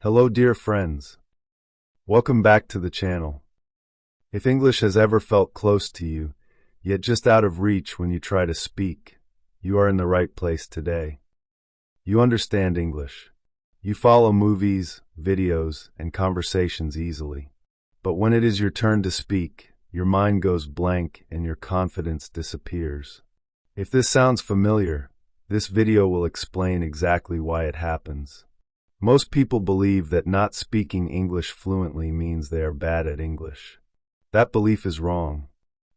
Hello dear friends. Welcome back to the channel. If English has ever felt close to you, yet just out of reach when you try to speak, you are in the right place today. You understand English. You follow movies, videos, and conversations easily. But when it is your turn to speak, your mind goes blank and your confidence disappears. If this sounds familiar, this video will explain exactly why it happens. Most people believe that not speaking English fluently means they are bad at English. That belief is wrong.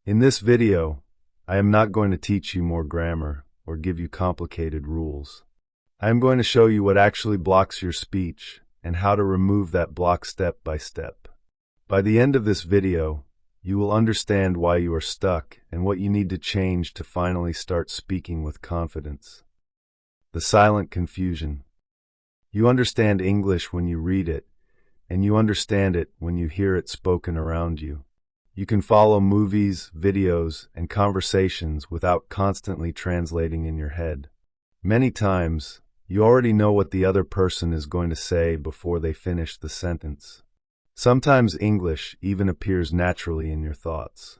In this video, I am not going to teach you more grammar or give you complicated rules. I am going to show you what actually blocks your speech and how to remove that block step by step. By the end of this video, you will understand why you are stuck and what you need to change to finally start speaking with confidence. The silent confusion. You understand English when you read it, and you understand it when you hear it spoken around you. You can follow movies, videos, and conversations without constantly translating in your head. Many times, you already know what the other person is going to say before they finish the sentence. Sometimes English even appears naturally in your thoughts.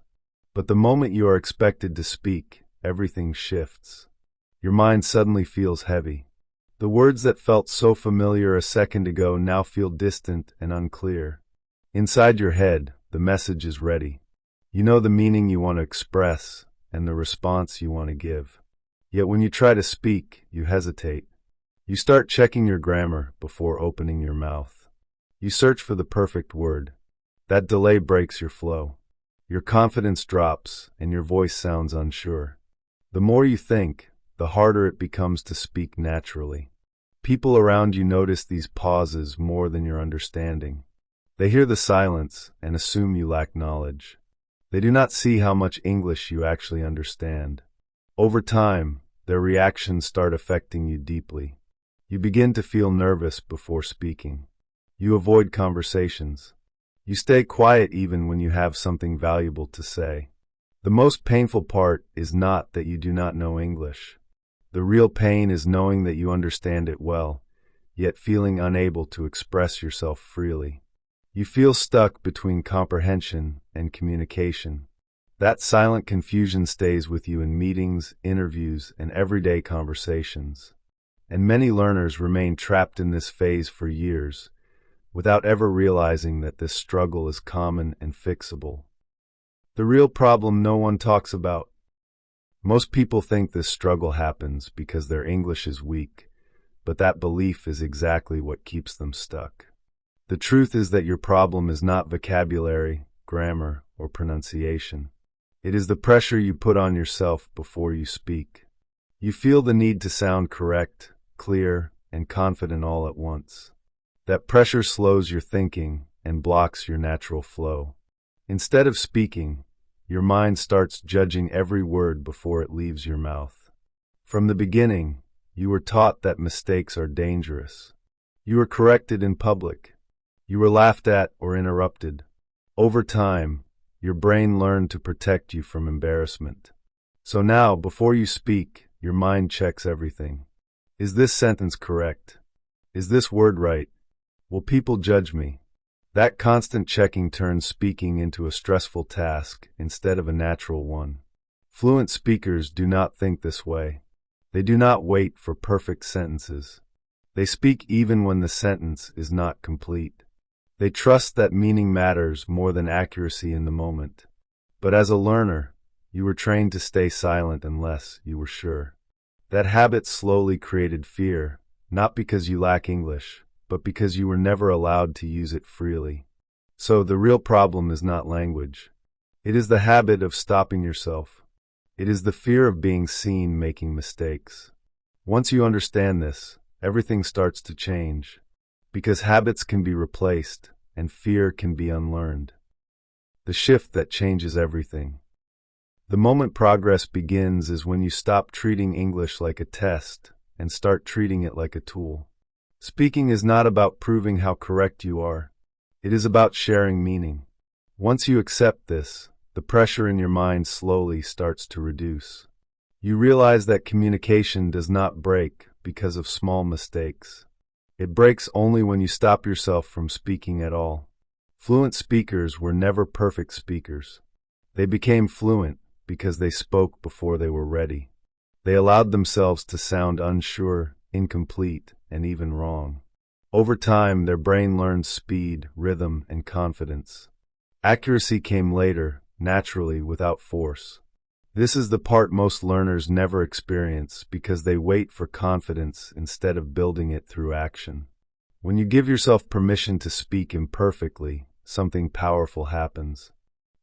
But the moment you are expected to speak, everything shifts. Your mind suddenly feels heavy. The words that felt so familiar a second ago now feel distant and unclear. Inside your head, the message is ready. You know the meaning you want to express and the response you want to give. Yet when you try to speak, you hesitate. You start checking your grammar before opening your mouth. You search for the perfect word. That delay breaks your flow. Your confidence drops and your voice sounds unsure. The more you think, the harder it becomes to speak naturally. People around you notice these pauses more than your understanding. They hear the silence and assume you lack knowledge. They do not see how much English you actually understand. Over time, their reactions start affecting you deeply. You begin to feel nervous before speaking. You avoid conversations. You stay quiet even when you have something valuable to say. The most painful part is not that you do not know English. The real pain is knowing that you understand it well, yet feeling unable to express yourself freely. You feel stuck between comprehension and communication. That silent confusion stays with you in meetings, interviews, and everyday conversations. And many learners remain trapped in this phase for years, without ever realizing that this struggle is common and fixable. The real problem no one talks about. Most people think this struggle happens because their English is weak, but that belief is exactly what keeps them stuck. The truth is that your problem is not vocabulary, grammar, or pronunciation. It is the pressure you put on yourself before you speak. You feel the need to sound correct, clear, and confident all at once. That pressure slows your thinking and blocks your natural flow. Instead of speaking, your mind starts judging every word before it leaves your mouth. From the beginning, you were taught that mistakes are dangerous. You were corrected in public. You were laughed at or interrupted. Over time, your brain learned to protect you from embarrassment. So now, before you speak, your mind checks everything. Is this sentence correct? Is this word right? Will people judge me? That constant checking turns speaking into a stressful task instead of a natural one. Fluent speakers do not think this way. They do not wait for perfect sentences. They speak even when the sentence is not complete. They trust that meaning matters more than accuracy in the moment. But as a learner, you were trained to stay silent unless you were sure. That habit slowly created fear, not because you lack English, but because you were never allowed to use it freely. So the real problem is not language. It is the habit of stopping yourself. It is the fear of being seen making mistakes. Once you understand this, everything starts to change. Because habits can be replaced, and fear can be unlearned. The shift that changes everything. The moment progress begins is when you stop treating English like a test and start treating it like a tool. Speaking is not about proving how correct you are. It is about sharing meaning. Once you accept this, the pressure in your mind slowly starts to reduce. You realize that communication does not break because of small mistakes. It breaks only when you stop yourself from speaking at all. Fluent speakers were never perfect speakers. They became fluent because they spoke before they were ready. They allowed themselves to sound unsure, incomplete, and even wrong. Over time, their brain learned speed, rhythm, and confidence. Accuracy came later, naturally, without force. This is the part most learners never experience because they wait for confidence instead of building it through action. When you give yourself permission to speak imperfectly, something powerful happens.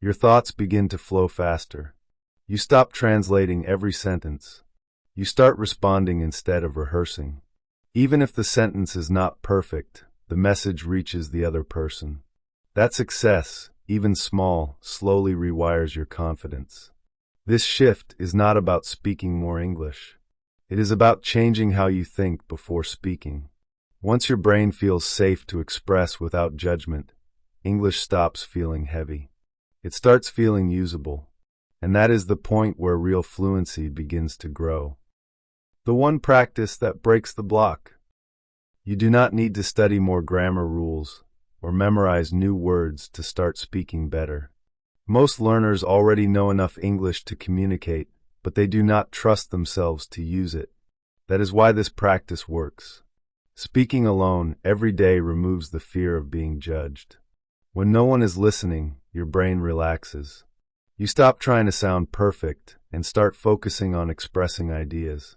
Your thoughts begin to flow faster. You stop translating every sentence. You start responding instead of rehearsing. Even if the sentence is not perfect, the message reaches the other person. That success, even small, slowly rewires your confidence. This shift is not about speaking more English. It is about changing how you think before speaking. Once your brain feels safe to express without judgment, English stops feeling heavy. It starts feeling usable. And that is the point where real fluency begins to grow. The one practice that breaks the block. You do not need to study more grammar rules or memorize new words to start speaking better. Most learners already know enough English to communicate, but they do not trust themselves to use it. That is why this practice works. Speaking alone every day removes the fear of being judged. When no one is listening, your brain relaxes. You stop trying to sound perfect and start focusing on expressing ideas.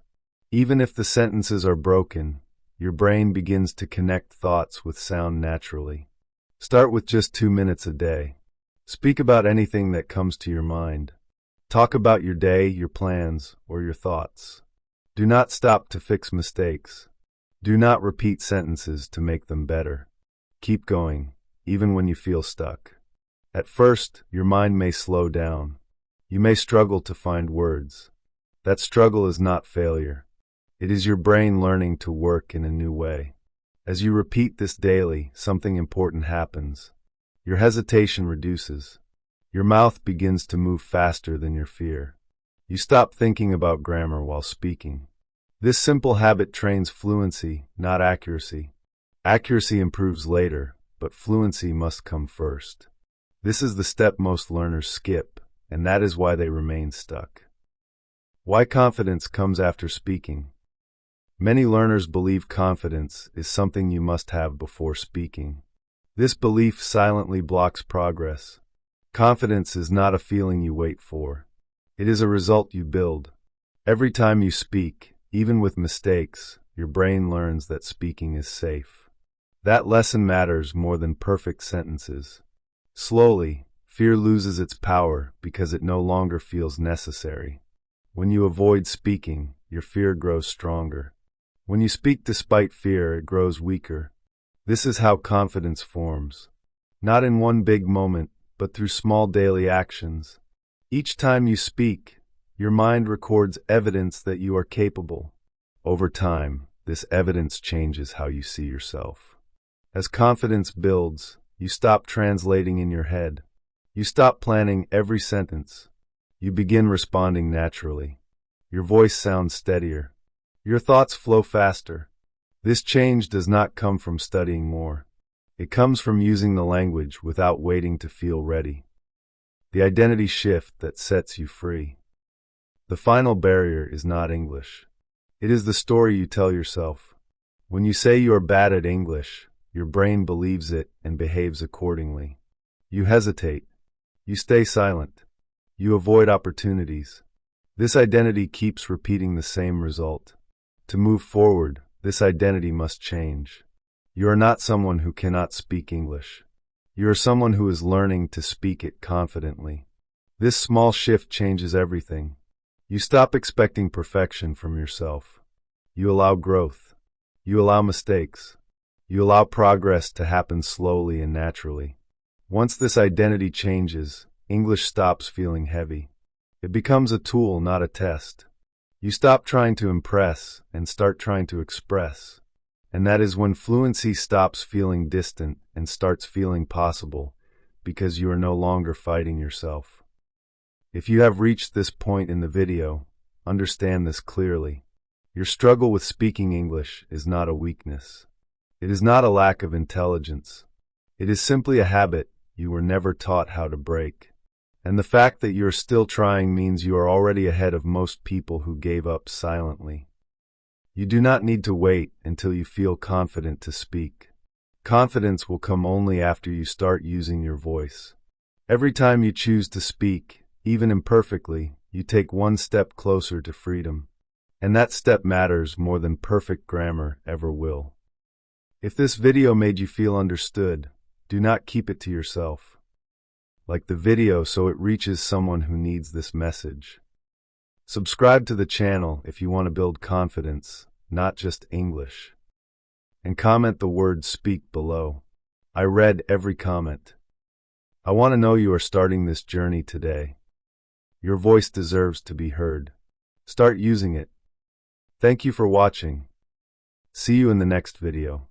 Even if the sentences are broken, your brain begins to connect thoughts with sound naturally. Start with just 2 minutes a day. Speak about anything that comes to your mind. Talk about your day, your plans, or your thoughts. Do not stop to fix mistakes. Do not repeat sentences to make them better. Keep going, even when you feel stuck. At first, your mind may slow down. You may struggle to find words. That struggle is not failure. It is your brain learning to work in a new way. As you repeat this daily, something important happens. Your hesitation reduces. Your mouth begins to move faster than your fear. You stop thinking about grammar while speaking. This simple habit trains fluency, not accuracy. Accuracy improves later, but fluency must come first. This is the step most learners skip, and that is why they remain stuck. Why confidence comes after speaking. Many learners believe confidence is something you must have before speaking. This belief silently blocks progress. Confidence is not a feeling you wait for. It is a result you build. Every time you speak, even with mistakes, your brain learns that speaking is safe. That lesson matters more than perfect sentences. Slowly, fear loses its power because it no longer feels necessary. When you avoid speaking, your fear grows stronger. When you speak despite fear, it grows weaker. This is how confidence forms. Not in one big moment, but through small daily actions. Each time you speak, your mind records evidence that you are capable. Over time, this evidence changes how you see yourself. As confidence builds, you stop translating in your head. You stop planning every sentence. You begin responding naturally. Your voice sounds steadier. Your thoughts flow faster. This change does not come from studying more. It comes from using the language without waiting to feel ready. The identity shift that sets you free. The final barrier is not English. It is the story you tell yourself. When you say you are bad at English, your brain believes it and behaves accordingly. You hesitate. You stay silent. You avoid opportunities. This identity keeps repeating the same result. To move forward, this identity must change. You are not someone who cannot speak English. You are someone who is learning to speak it confidently. This small shift changes everything. You stop expecting perfection from yourself. You allow growth. You allow mistakes. You allow progress to happen slowly and naturally. Once this identity changes, English stops feeling heavy. It becomes a tool, not a test. You stop trying to impress and start trying to express. And that is when fluency stops feeling distant and starts feeling possible, because you are no longer fighting yourself. If you have reached this point in the video, understand this clearly. Your struggle with speaking English is not a weakness. It is not a lack of intelligence. It is simply a habit you were never taught how to break. And the fact that you're still trying means you are already ahead of most people who gave up silently. You do not need to wait until you feel confident to speak. Confidence will come only after you start using your voice. Every time you choose to speak, even imperfectly, you take one step closer to freedom. And that step matters more than perfect grammar ever will. If this video made you feel understood, do not keep it to yourself. Like the video so it reaches someone who needs this message. Subscribe to the channel if you want to build confidence, not just English. And comment the word "speak" below. I read every comment. I want to know you are starting this journey today. Your voice deserves to be heard. Start using it. Thank you for watching. See you in the next video.